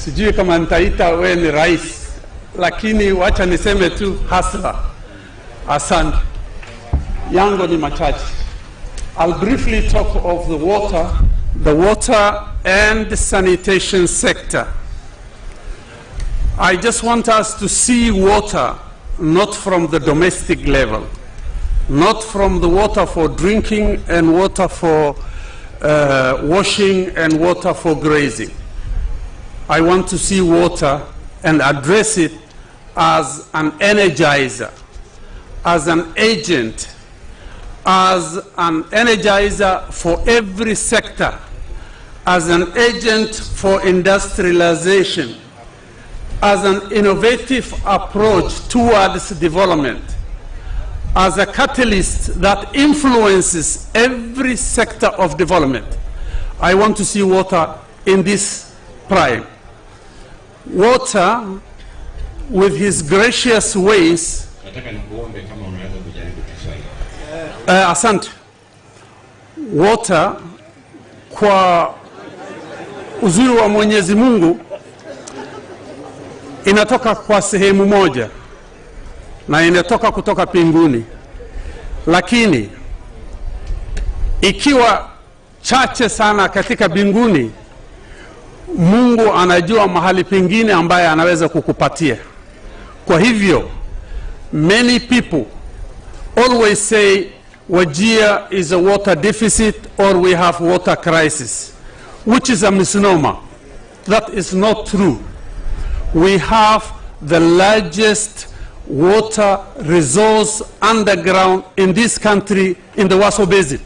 Sijui kama nitaita we ni rais, lakini wacha niseme tu hasla. Asante. Yango ni machache. I'll briefly talk of the water and sanitation sector. I just want us to see water not from the domestic level, not from the water for drinking and water for washing and water for grazing. I want to see water and address it as an energizer, as an agent, as an energizer for every sector, as an agent for industrialization, as an innovative approach towards development, as a catalyst that influences every sector of development. I want to see water in this prime. Water, with his gracious ways, asante. Water, kwa uzuri wa Mwenyezi Mungu, inatoka kwa sehemu moja na inatoka kutoka pinguni, lakini ikiwa chache sana katika binguni, Mungu anajua mahali pengine ambaye anaweza kukupatia. Kwa hivyo, many people always say Wajir is a water deficit or we have water crisis, which is a misnomer. That is not true. We have the largest water resource underground in this country, in the Waso Basin.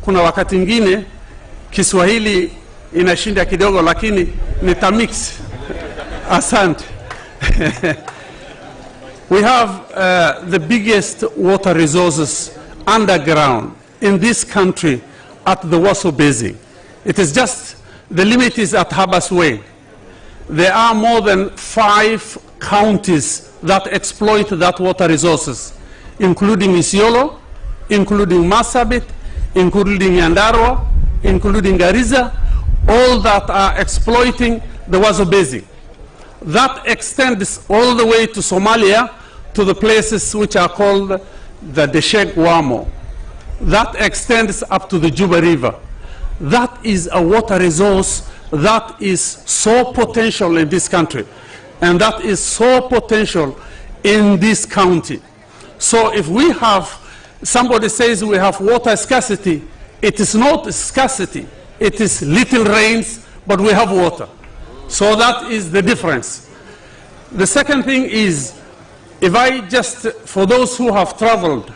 Kuna wakati ingine Kiswahili inashinda kidogo, lakini nitamix. Asante. We have the biggest water resources underground in this country at the Waso Basin. It is just, the limit is at Habas Way. There are more than 5 counties that exploit that water resources, including Isiolo, including Marsabit, including Nyandarua, including Garissa, all that are exploiting the Waso Basin. That extends all the way to Somalia, to the places which are called the Deshek Wamo. That extends up to the Juba River. That is a water resource that is so potential in this country, and that is so potential in this county. So if we have, somebody says we have water scarcity, it is not scarcity, it is little rains, but we have water. So that is the difference. The second thing is, if I just, for those who have traveled,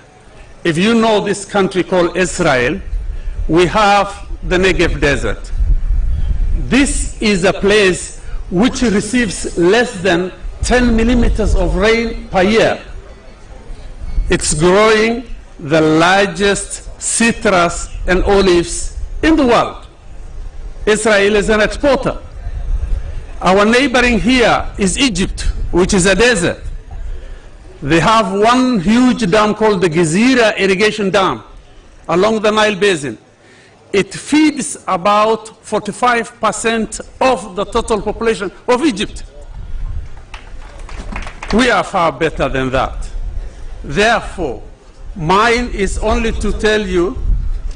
if you know this country called Israel, we have the Negev Desert. This is a place which receives less than 10 millimeters of rain per year. It's growing the largest citrus and olives in the world. Israel is an exporter. Our neighboring here is Egypt, which is a desert. They have one huge dam called the Gezira Irrigation Dam along the Nile Basin. It feeds about 45% of the total population of Egypt. We are far better than that. Therefore, mine is only to tell you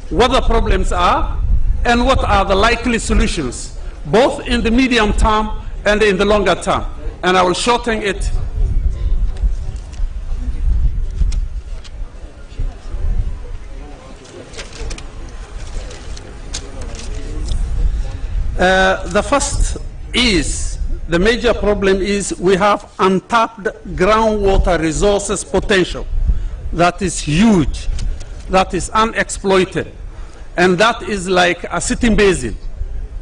what the problems are and what are the likely solutions, both in the medium term and in the longer term. And I will shorten it. The first is, the major problem is we have untapped groundwater resources potential that is huge, that is unexploited, and that is like a sitting basin,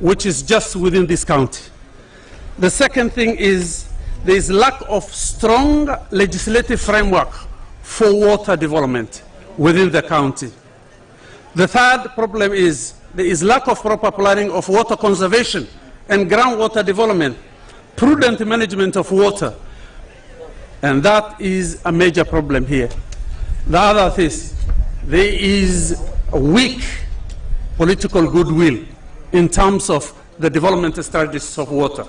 which is just within this county. The second thing is there is lack of strong legislative framework for water development within the county. The third problem is there is lack of proper planning of water conservation and groundwater development, prudent management of water, and that is a major problem here. The other is there is a weak political goodwill in terms of the development strategies of water.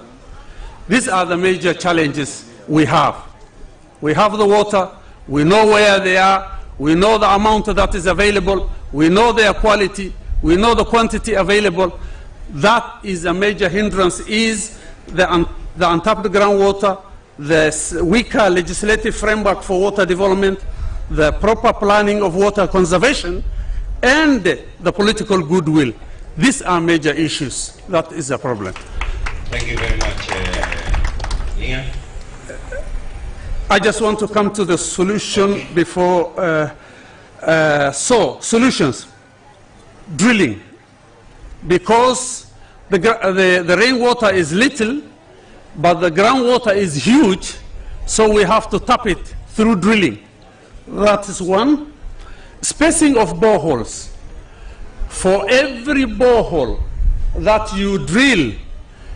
These are the major challenges we have. We have the water, we know where they are, we know the amount that is available, we know their quality, we know the quantity available. That is a major hindrance, is the untapped groundwater, the weaker legislative framework for water development, the proper planning of water conservation, and the political goodwill. These are major issues. That is a problem. Thank you very much, Ian. I just want to come to the solution before. Solutions. Drilling. Because the rainwater is little, but the groundwater is huge, so we have to tap it through drilling. That is one. Spacing of boreholes. For every borehole that you drill,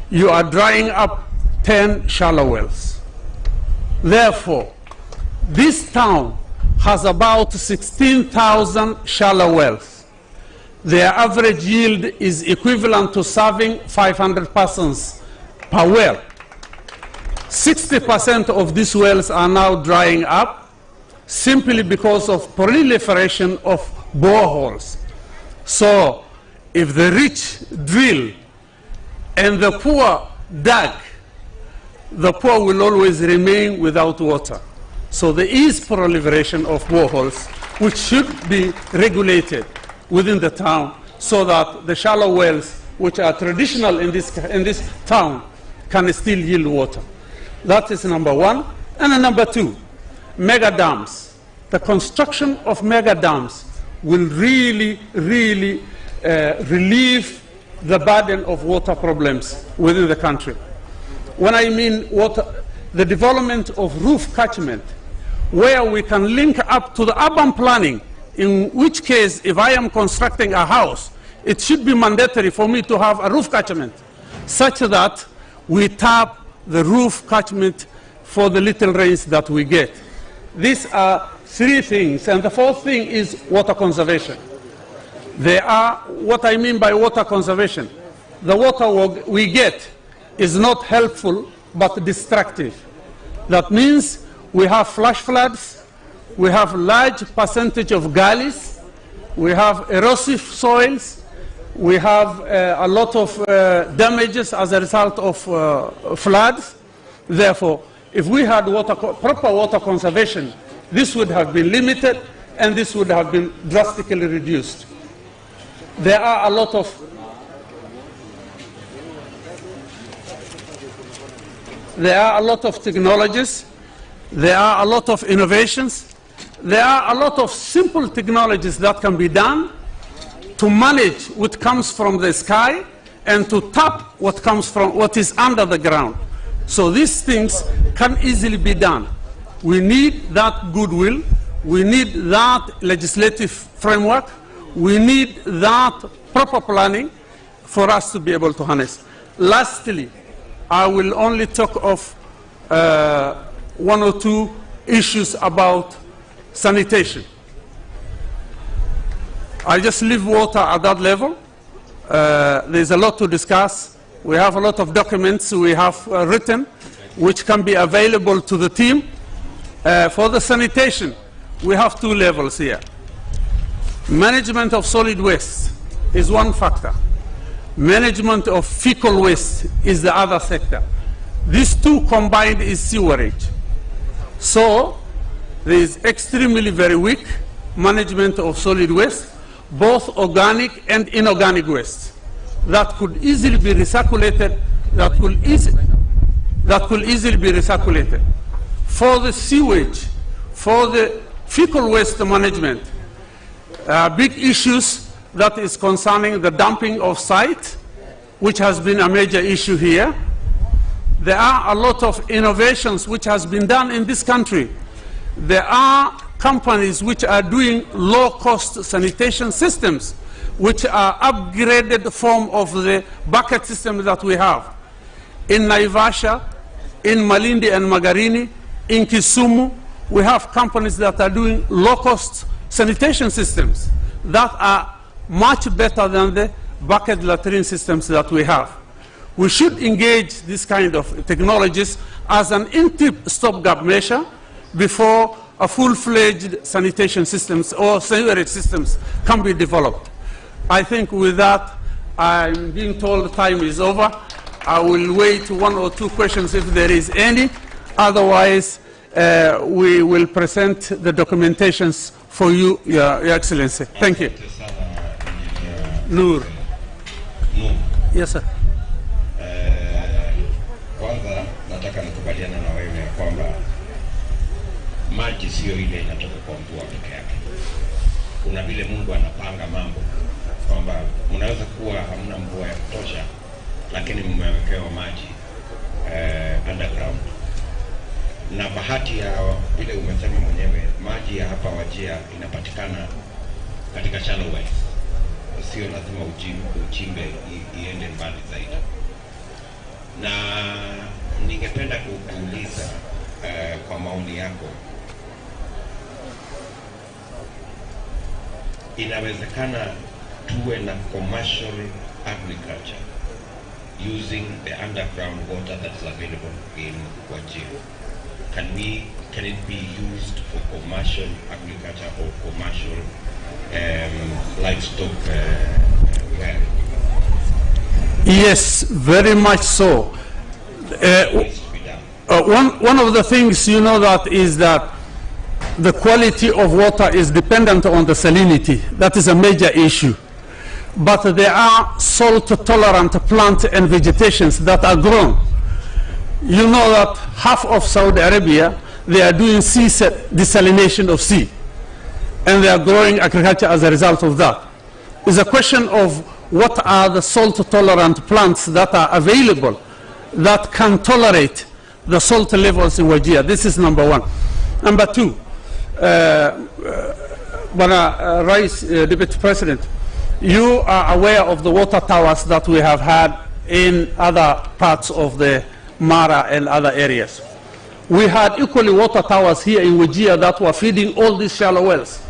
you are drying up 10 shallow wells. Therefore, this town has about 16,000 shallow wells. Their average yield is equivalent to serving 500 persons per well. 60% of these wells are now drying up simply because of proliferation of boreholes. So if the rich drill and the poor dug, the poor will always remain without water. So there is proliferation of boreholes, which should be regulated within the town so that the shallow wells, which are traditional in this town, can still yield water. That is number one. And number two, mega dams. The construction of mega dams will really relieve the burden of water problems within the country. When I mean water, the development of roof catchment, where we can link up to the urban planning, in which case, if I am constructing a house, it should be mandatory for me to have a roof catchment, such that we tap the roof catchment for the little rains that we get. These are three things, and the fourth thing is water conservation. There are, what I mean by water conservation, the water we get is not helpful but destructive. That means we have flash floods, we have large percentage of gullies, we have erosive soils, we have a lot of damages as a result of floods. Therefore, if we had proper water conservation, this would have been limited and this would have been drastically reduced. There are a lot of technologies, there are a lot of innovations, there are a lot of simple technologies that can be done to manage what comes from the sky and to tap what comes from what is under the ground. So these things can easily be done. We need that goodwill, we need that legislative framework, we need that proper planning for us to be able to harness. Lastly, I will only talk of one or two issues about sanitation. I just leave water at that level. There's a lot to discuss. We have a lot of documents we have written, which can be available to the team. For the sanitation, we have two levels here. Management of solid waste is one factor. Management of fecal waste is the other sector. These two combined is sewerage. So there is extremely very weak management of solid waste, both organic and inorganic waste, that could easily be recirculated, that could easily be recirculated. For the sewage, for the fecal waste management, big issues that is concerning the dumping of site, which has been a major issue here. There are a lot of innovations which has been done in this country. There are companies which are doing low-cost sanitation systems, which are upgraded form of the bucket system that we have. In Naivasha, in Malindi and Magarini, in Kisumu, we have companies that are doing low-cost sanitation systems that are much better than the bucket latrine systems that we have. We should engage this kind of technologies as an interim stopgap measure before a full-fledged sanitation systems or sewerage systems can be developed. I think with that, I'm being told the time is over. I will wait 1 or 2 questions if there is any. Otherwise, we will present the documentations for you, Your Excellency. Thank you. Noor. Yes, sir. Kwanza nataka nikubaliana na wewe kwamba maji sio ile inatoka kwa mvua peke yake. Kuna vile Mungu anapanga mambo kwamba mnaweza kuwa hamna mvua ya kutosha, lakini mmewekewa maji underground. Na bahati ya vile umesema mwenyewe, maji ya hapa Wajir inapatikana katika shallow wells. Sio lazima uchimbe iende mbali zaidi. Na ningependa kukuuliza kwa maoni yako, inawezekana tuwe na commercial agriculture using the underground water that's available in Wajir? Can it be used for commercial agriculture or commercial livestock well? Yes, very much so. One of the things you know that is that the quality of water is dependent on the salinity. That is a major issue. But there are salt-tolerant plant and vegetations that are grown. You know that half of Saudi Arabia, they are doing sea desalination of sea. And they are growing agriculture as a result of that. It's a question of what are the salt-tolerant plants that are available that can tolerate the salt levels in Wajir. This is number one. Number two, Deputy President, you are aware of the water towers that we have had in other parts of the Mara and other areas. We had equally water towers here in Wajir that were feeding all these shallow wells.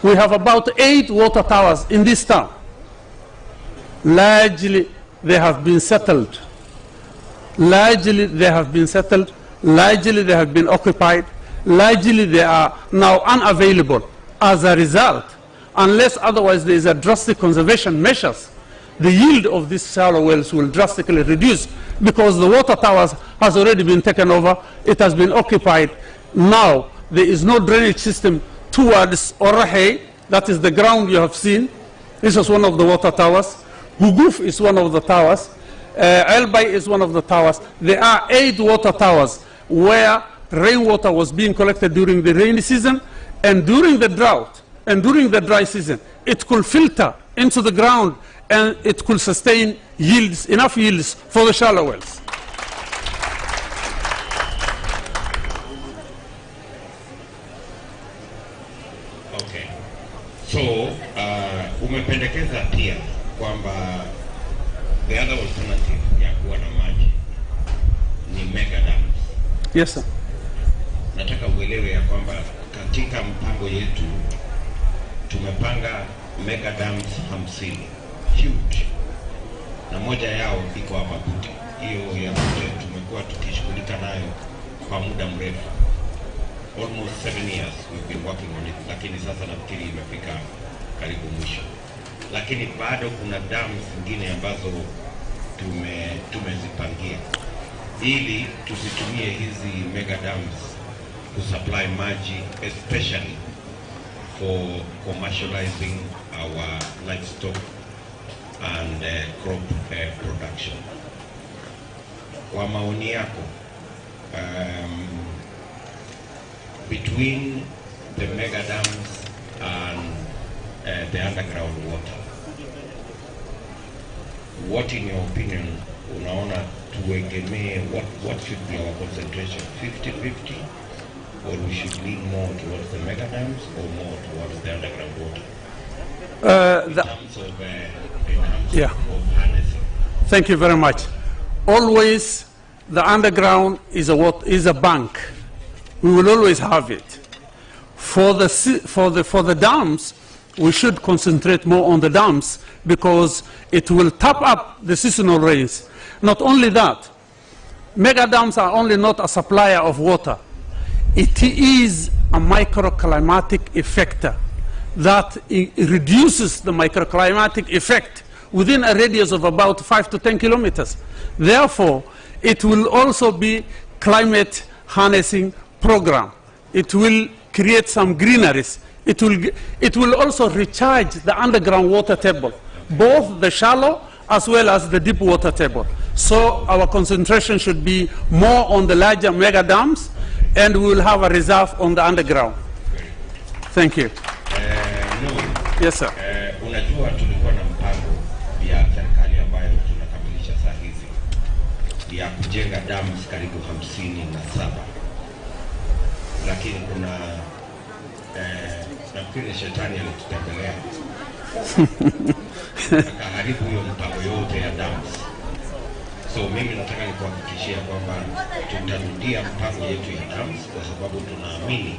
We have about 8 water towers in this town. Largely, they have been settled. Largely, they have been settled. Largely, they have been occupied. Largely, they are now unavailable. As a result, unless otherwise there is a drastic conservation measures, the yield of these shallow wells will drastically reduce because the water towers has already been taken over. It has been occupied. Now, there is no drainage system towards Orahe, that is the ground you have seen. This is one of the water towers. Huguf is one of the towers. Elbay is one of the towers. There are 8 water towers where rainwater was being collected during the rainy season, and during the drought and during the dry season, it could filter into the ground and it could sustain yields, enough yields for the shallow wells. Okay. So, umependekeza pia kwamba the other alternative ya kuwa na maji ni mega dams. Yes, sir. Nataka uelewe ya kwamba katika mpango yetu tumepanga mega dams 50, huge. Na moja yao iko hapa Buti. Hiyo ya Buti tumekuwa tukishughulika nayo kwa muda mrefu. Almost 7 years we've been working on it, lakini sasa nafikiri imefika karibu mwisho. Lakini bado kuna dams zingine ambazo tumezipangia ili tusitumie hizi mega dams kusupply maji, especially for commercializing our livestock and crop production. Kwa maoni yako, between the mega dams and the underground water, what in your opinion unaona tuegemee, what should be our concentration, 50-50, or we should lean more towards the mega dams or more towards the underground water? In terms of harnessing. Thank you very much. Always the underground is a bank. We will always have it. For the dams, we should concentrate more on the dams because it will tap up the seasonal rains. Not only that, mega dams are only not a supplier of water. It is a microclimatic effector that reduces the microclimatic effect within a radius of about 5 to 10 kilometers. Therefore, it will also be climate harnessing program. It will create some greeneries. It will also recharge the underground water table, both the shallow as well as the deep water table. So our concentration should be more on the larger mega dams, and we will have a reserve on the underground. Thank you. Yes, sir. Unajua tulikuwa na mpango ya serikali ambayo tunakamilisha saa hizi ya kujenga dams karibu 57, lakini kuna nafikiri shetani alitutembelea akaharibu hiyo mpango yote ya dams. So mimi nataka nikuhakikishia kwamba tutarudia mpango yetu ya dams kwa sababu tunaamini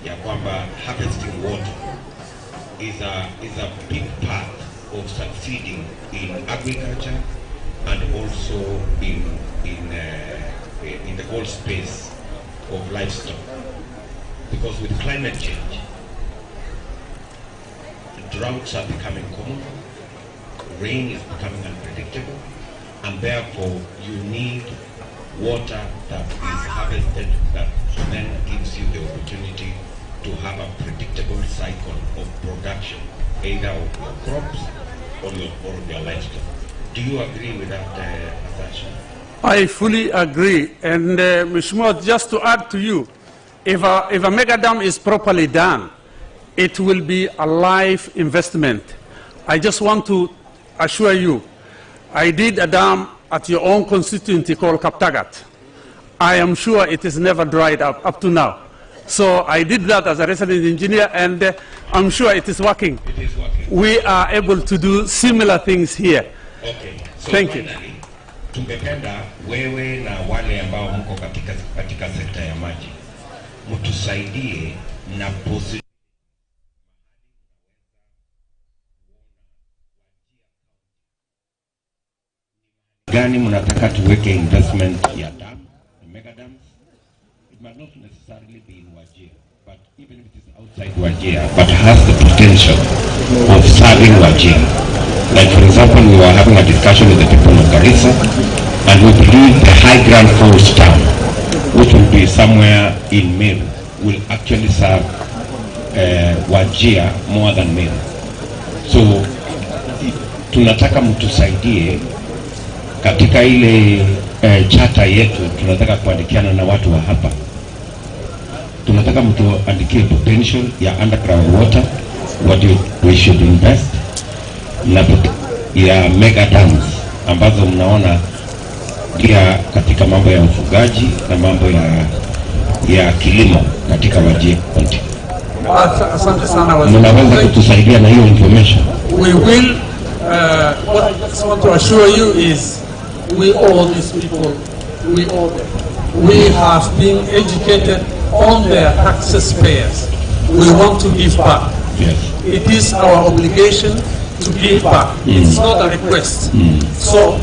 ya kwamba harvesting water is a big part of succeeding in agriculture and also in the whole space of livestock. Because with climate change, droughts are becoming common, rain is becoming unpredictable, and therefore you need water that is harvested that then gives you the opportunity to have a predictable cycle of production, either of your crops or your livestock. Do you agree with that assertion? I fully agree. And Mheshimiwa, just to add to you, if a mega dam is properly done, it will be a life investment. I just want to assure you, I did a dam at your own constituency called Kaptagat. I am sure it is never dried up to now. So I did that as a resident engineer, and I'm sure it is working. It is working. We are able to do similar things here. Okay. So thank you. Tungependa wewe na wale ambao mko katika sekta ya maji mtusaidie na gani mnataka tuweke investment ya dam, mega dams. It might not necessarily be in Wajir, but even if it is outside Wajir, but has the potential of serving Wajir. Like for example, we were having a discussion with the people of Garissa, and we believe the high ground forest town, which will be somewhere in Meru, will actually serve Wajir more than Meru. So tunataka mtusaidie katika ile chata yetu. Tunataka kuandikiana na watu wa hapa. Tunataka mtu andikie potential ya underground water, what we should invest, na ya mega dams ambazo mnaona pia katika mambo ya ufugaji na mambo ya kilimo katika Wajir County. Asante sana waziri. Mnaweza kutusaidia na hiyo information? We will. What I want to assure you is we owe these people, we owe them. We have been educated on their taxes payers. We want to give back. Yes. It is our obligation to give back. It's not a request. So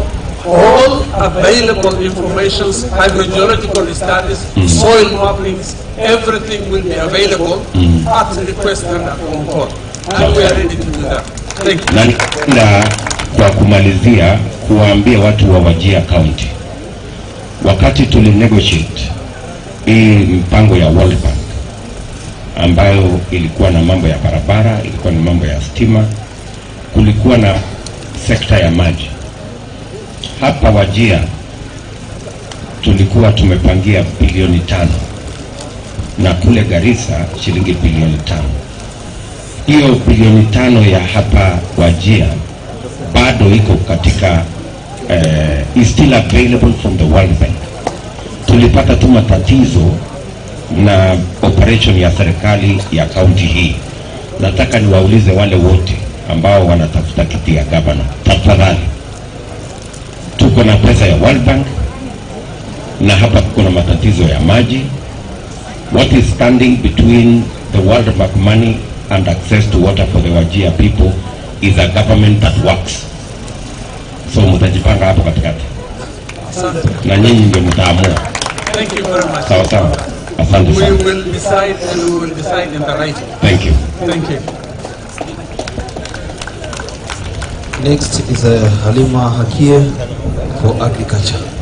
all available information, hydrogeological studies, soil mappings, everything will be available at request and at control. And we are ready to do that. Thank you. Na kwa kumalizia kuwaambia watu wa Wajir County, wakati tulinegotiate hii mpango ya World Bank ambayo ilikuwa na mambo ya barabara, ilikuwa na mambo ya stima, kulikuwa na sekta ya maji. Hapa Wajir tulikuwa tumepangia bilioni 5 na kule Garissa shilingi bilioni 5. Hiyo bilioni 5 ya hapa Wajir bado iko katika is still available from the World Bank. Tulipata tu matatizo na operation ya serikali ya county hii. Nataka niwaulize wale wote ambao wanatafuta kiti ya governor, tafadhali, tuko na pesa ya World Bank na hapa tuko na matatizo ya maji. What is standing between the World Bank money and access to water for the Wajir people is a government that works. So mtajipanga hapo katikati. Na nyinyi ndio mtaamua. Thank you very much. Sawa sawa. Asante sana. We will decide and we will decide in the right way. Thank you. Thank you. Next is Halima Hakie for agriculture.